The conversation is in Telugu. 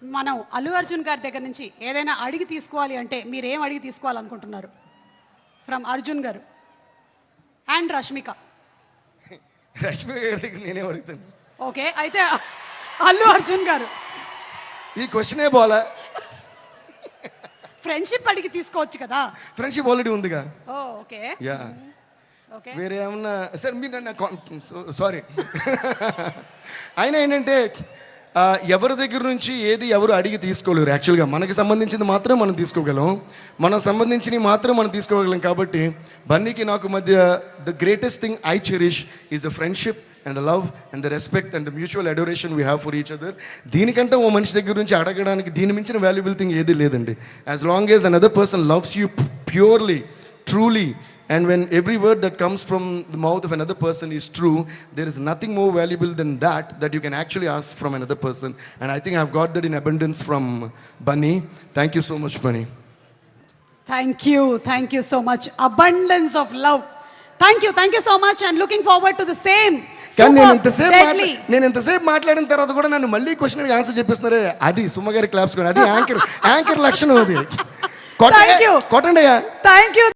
మనం అల్లు అర్జున్ గారి దగ్గర నుంచి ఏదైనా అడిగి తీసుకోవాలి అంటే మీరు ఏం అడిగి తీసుకోవాలనుకుంటున్నారు? ఫ్రమ్ అర్జున్ గారు అండ్ రష్మిక. రష్మిక గారి దగ్గర నేనే అడుగుతాను. ఓకే, అయితే అల్లు అర్జున్ గారు ఈ క్వశ్చనే పోలా. ఫ్రెండ్షిప్ అడిగి తీసుకోవచ్చు కదా. ఫ్రెండ్షిప్ ఆల్రెడీ ఉందిగా. ఓ ఓకే. Yeah, okay. వేరే ఏమన్నా సార్ మీరు నన్ను సారీ. అయినా ఏంటంటే ఎవరి దగ్గర నుంచి ఏది ఎవరు అడిగి తీసుకోలేరు. యాక్చువల్గా మనకి సంబంధించింది మాత్రం మనం తీసుకోగలం, మనకు సంబంధించినవి మాత్రం మనం తీసుకోగలం. కాబట్టి బన్నీకి నాకు మధ్య the greatest thing I cherish is the friendship and the love and the respect and the mutual adoration we have for each other. దీనికంటే ఓ మనిషి దగ్గర నుంచి అడగడానికి దీని మించిన వాల్యుబుల్ థింగ్ ఏది లేదండి. As long as another person loves you purely, truly, and when every word that comes from the mouth of another person is true, there is nothing more valuable than that you can actually ask from another person. And I think I've got that in abundance from Bunny. Thank you so much, Bunny. Thank you so much. Abundance of love. Thank you so much, and looking forward to the same. కానీ నేను ఎంతసేపు మాట్లాడిన తర్వాత కూడా నన్ను మళ్ళీ క్వశ్చన్ ఆన్సర్ చెప్పిస్తున్నారే, అది సుమ గారి క్లాప్స్, అది యాంకర్ లక్షణం. అది కొట్టండి. Thank you.